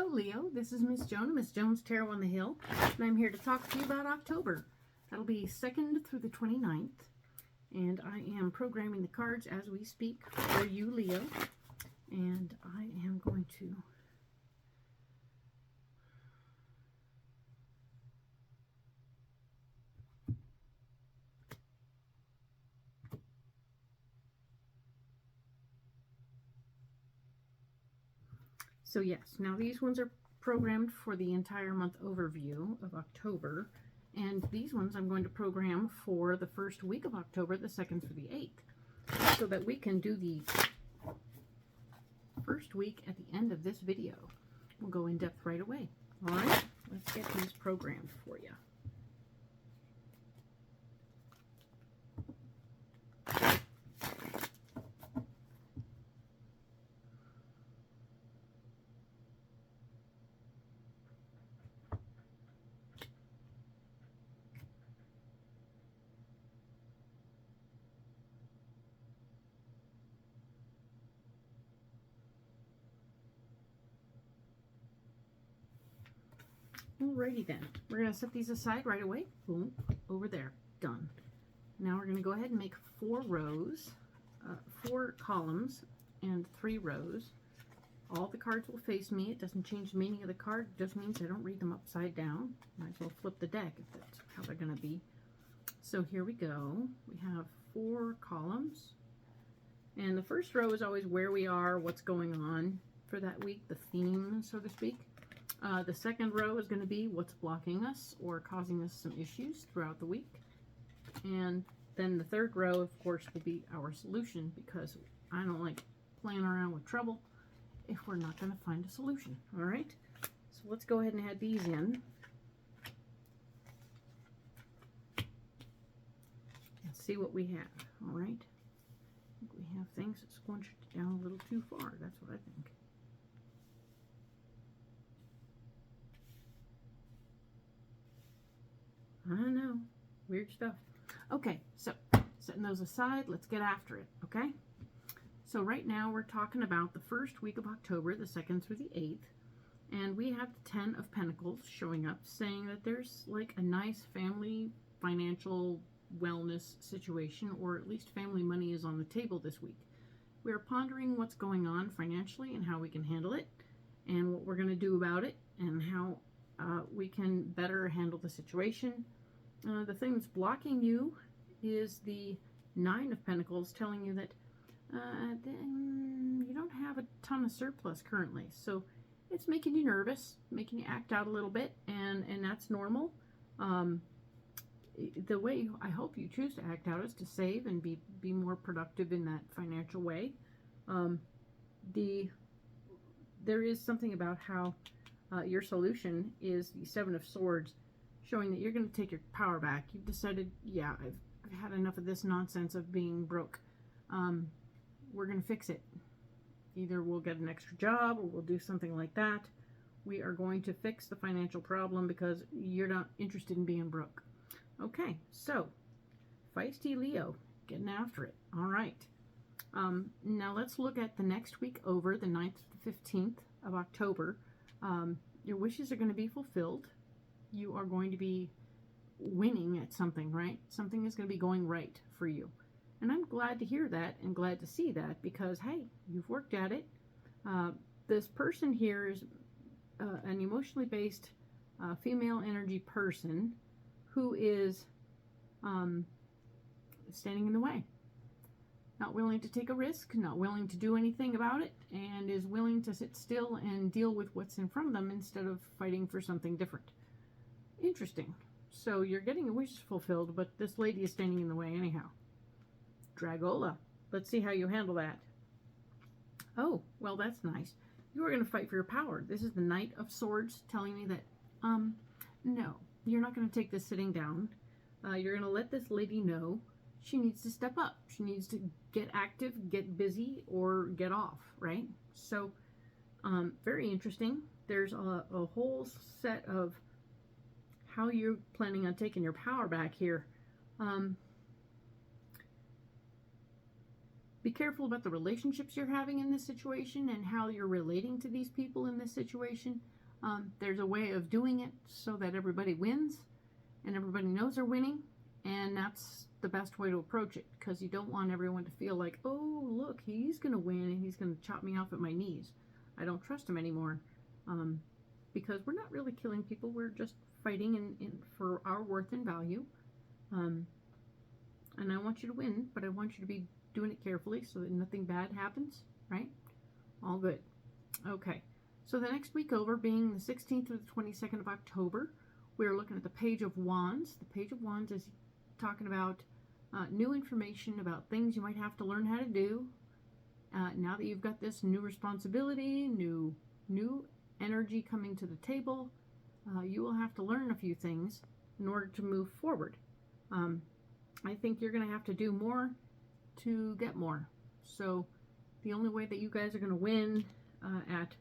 Hello, Leo. This is Miss Joan, Miss Joan's Tarot on the Hill, and I'm here to talk to you about October. That'll be 2nd through the 29th, and I am programming the cards as we speak for you, Leo, and I am going to So yes, now these ones are programmed for the entire month overview of October, and these ones I'm going to program for the first week of October, the 2nd through the 8th, so that we can do the first week at the end of this video. We'll go in depth right away. All right, let's get these programmed for you. Alrighty then, we're going to set these aside right away. Boom, over there, done. Now we're going to go ahead and make 4 rows, 4 columns, and 3 rows. All the cards will face me. It doesn't change the meaning of the card. It just means I don't read them upside down. Might as well flip the deck if that's how they're going to be. So here we go. We have 4 columns. And the first row is always where we are, what's going on for that week, the theme, so to speak. The second row is going to be what's blocking us or causing us some issues throughout the week. And then the third row, of course, will be our solution, because I don't like playing around with trouble if we're not going to find a solution. All right? So let's go ahead and add these in. And see what we have. All right? I think we have things that squinched down a little too far. That's what I think. I know, weird stuff. Okay, so setting those aside, let's get after it, okay? So right now we're talking about the first week of October, the 2nd through the 8th, and we have the 10 of Pentacles showing up, saying that there's like a nice family financial wellness situation, or at least family money is on the table this week. We're pondering what's going on financially and how we can handle it, and what we're going to do about it, and how we can better handle the situation. The thing that's blocking you is the 9 of Pentacles, telling you that you don't have a ton of surplus currently. So it's making you nervous, making you act out a little bit, and that's normal. The way I hope you choose to act out is to save and be more productive in that financial way. There is something about how your solution is the 7 of Swords, showing that you're going to take your power back. You've decided, yeah, I've had enough of this nonsense of being broke. We're going to fix it. Either we'll get an extra job or we'll do something like that. We are going to fix the financial problem because you're not interested in being broke. Okay, so feisty Leo, getting after it. All right. Now let's look at the next week over, the 9th to the 15th of October. Your wishes are going to be fulfilled. You are going to be winning at something, right? Something is going to be going right for you. And I'm glad to hear that and glad to see that, because, hey, you've worked at it. This person here is an emotionally based female energy person who is standing in the way. Not willing to take a risk, not willing to do anything about it, and is willing to sit still and deal with what's in front of them instead of fighting for something different. Interesting. So you're getting your wishes fulfilled, but this lady is standing in the way anyhow. Dragola. Let's see how you handle that. Oh, well, that's nice. You are going to fight for your power. This is the Knight of Swords telling me that, no, you're not going to take this sitting down. You're going to let this lady know she needs to step up. She needs to get active, get busy, or get off, right? So, very interesting. There's a whole set of how you're planning on taking your power back here. Be careful about the relationships you're having in this situation and how you're relating to these people in this situation. There's a way of doing it so that everybody wins and everybody knows they're winning, and that's the best way to approach it, because you don't want everyone to feel like, oh, look, he's going to win and he's going to chop me off at my knees. I don't trust him anymore, because we're not really killing people. We're just fighting for our worth and value, and I want you to win, but I want you to be doing it carefully so that nothing bad happens, right? All good. Okay, so the next week over, being the 16th through the 22nd of October, we're looking at the Page of Wands. The Page of Wands is talking about new information about things you might have to learn how to do. Now that you've got this new responsibility, new energy coming to the table, you will have to learn a few things in order to move forward. I think you're going to have to do more to get more. So the only way that you guys are going to win at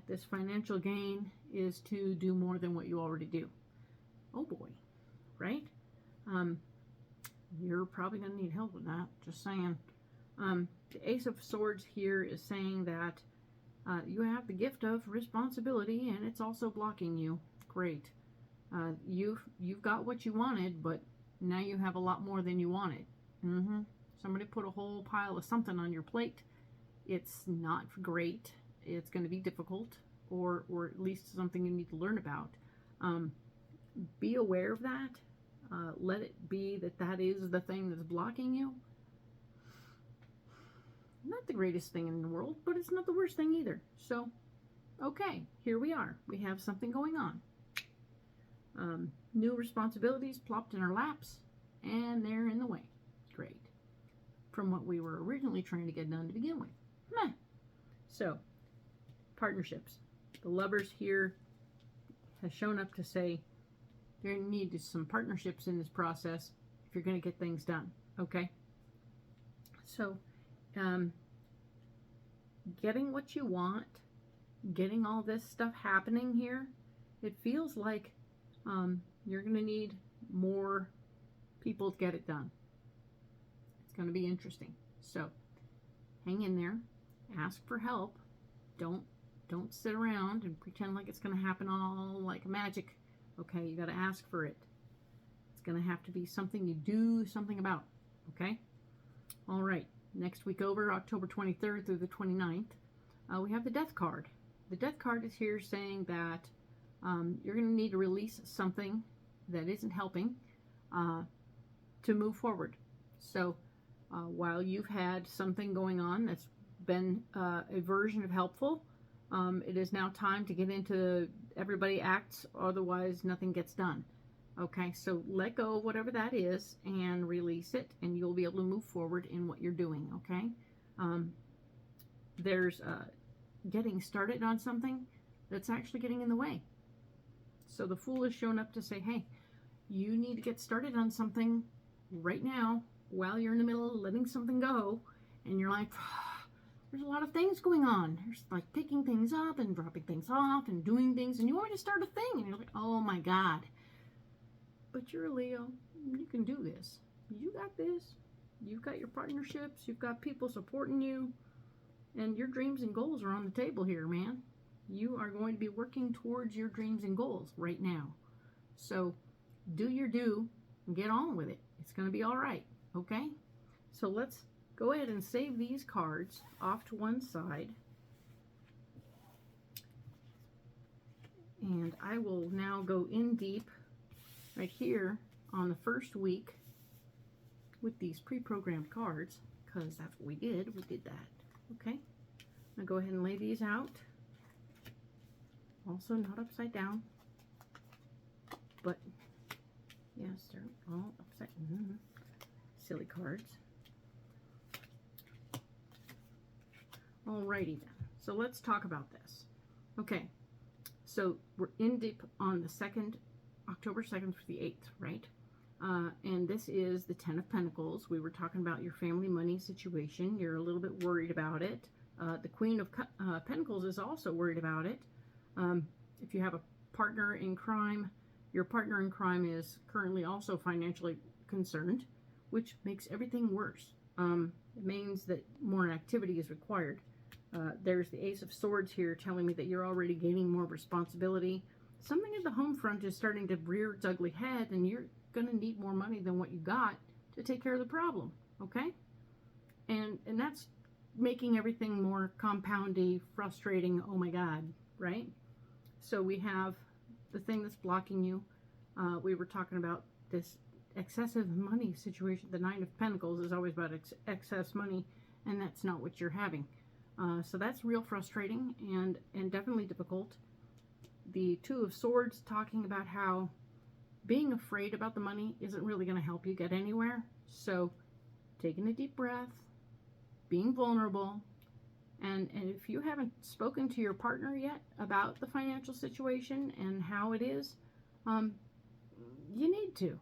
this financial gain is to do more than what you already do. Oh boy, right? You're probably going to need help with that, just saying. The Ace of Swords here is saying that you have the gift of responsibility, and it's also blocking you. Great. You've got what you wanted, but now you have a lot more than you wanted. Somebody put a whole pile of something on your plate. It's not great. It's going to be difficult, or at least something you need to learn about. Be aware of that. Let it be that is the thing that's blocking you. Not the greatest thing in the world, but it's not the worst thing either. So, okay, here we are. We have something going on. New responsibilities plopped in our laps, and they're in the way. Great. From what we were originally trying to get done to begin with. Meh. So, partnerships. The Lovers here has shown up to say there need some partnerships in this process if you're going to get things done. Okay? So, getting what you want, getting all this stuff happening here, it feels like you're going to need more people to get it done. It's going to be interesting. So, hang in there. Ask for help. Don't sit around and pretend like it's going to happen all like magic. Okay, you got to ask for it. It's going to have to be something you do something about. Okay? All right. Next week over, October 23rd through the 29th, we have the Death card. The Death card is here saying that you're going to need to release something that isn't helping to move forward. So while you've had something going on that's been a version of helpful, it is now time to get into everybody acts, otherwise nothing gets done. Okay, so let go of whatever that is and release it, and you'll be able to move forward in what you're doing, okay? There's getting started on something that's actually getting in the way. So the Fool has shown up to say, hey, you need to get started on something right now while you're in the middle of letting something go, and you're like, there's a lot of things going on. There's like picking things up and dropping things off and doing things, and you want me to start a thing, and you're like, oh my God. But you're a Leo. You can do this. You got this. You've got your partnerships. You've got people supporting you. And your dreams and goals are on the table here, man. You are going to be working towards your dreams and goals right now. So do your due and get on with it. It's going to be all right. Okay? So let's go ahead and save these cards off to one side. And I will now go in deep right here on the first week with these pre-programmed cards, because that's what we did. We did that. Okay, I'm gonna go ahead and lay these out. Also not upside down, but yes, they're all upside down. Silly cards. Alrighty then, so let's talk about this. Okay, so we're in deep on the October 2nd through the 8th, right? And this is the 10 of Pentacles. We were talking about your family money situation. You're a little bit worried about it. The Queen of Pentacles is also worried about it. If you have a partner in crime, your partner in crime is currently also financially concerned, which makes everything worse. It means that more activity is required. There's the Ace of Swords here telling me that you're already gaining more responsibility. Something at the home front is starting to rear its ugly head, and you're going to need more money than what you got to take care of the problem, okay? And that's making everything more compoundy, frustrating, oh my God, right? So we have the thing that's blocking you. We were talking about this excessive money situation. The Nine of Pentacles is always about excess money, and that's not what you're having. So that's real frustrating and definitely difficult. The Two of Swords talking about how being afraid about the money isn't really going to help you get anywhere. So taking a deep breath, being vulnerable, and if you haven't spoken to your partner yet about the financial situation and how it is, you need to.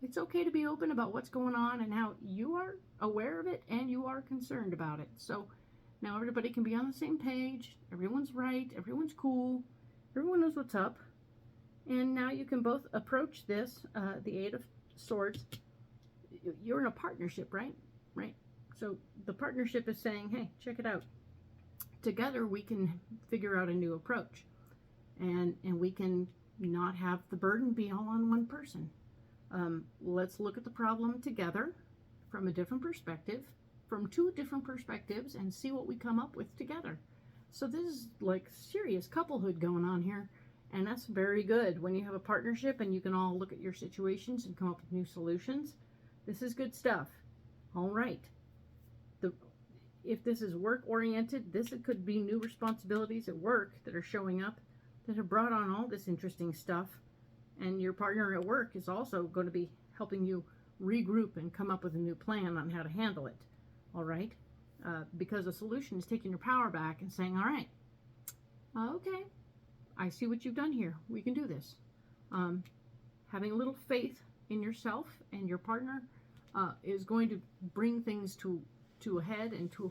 It's okay to be open about what's going on and how you are aware of it and you are concerned about it. So now everybody can be on the same page. Everyone's right. Everyone's cool. Everyone knows what's up. And now you can both approach this, the Eight of Swords. You're in a partnership, right? Right? So the partnership is saying, hey, check it out. Together we can figure out a new approach. And we can not have the burden be all on one person. Let's look at the problem together from a different perspective, from two different perspectives, and see what we come up with together. So this is like serious couplehood going on here, and that's very good. When you have a partnership and you can all look at your situations and come up with new solutions, this is good stuff. All right. If this is work-oriented, this could be new responsibilities at work that are showing up that have brought on all this interesting stuff. And your partner at work is also going to be helping you regroup and come up with a new plan on how to handle it. All right? Because the solution is taking your power back and saying, all right, okay, I see what you've done here. We can do this. Having a little faith in yourself and your partner is going to bring things to a head and to a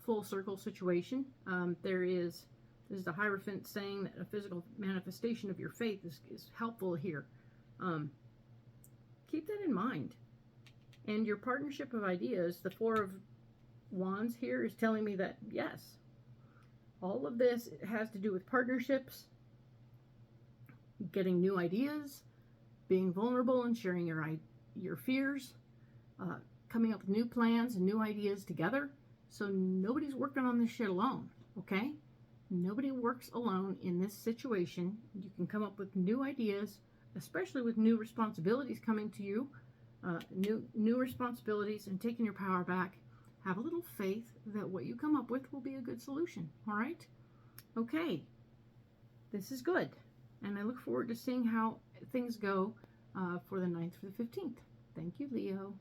full circle situation. This is the Hierophant saying that a physical manifestation of your faith is helpful here. Keep that in mind. And your partnership of ideas, the Four of Wands here, is telling me that, yes, all of this has to do with partnerships, getting new ideas, being vulnerable and sharing your fears, coming up with new plans and new ideas together. So nobody's working on this shit alone, okay? Nobody works alone in this situation. You can come up with new ideas, especially with new responsibilities coming to you, new responsibilities, and taking your power back. Have a little faith that what you come up with will be a good solution. All right? Okay. This is good. And I look forward to seeing how things go for the 9th through the 15th. Thank you, Leo.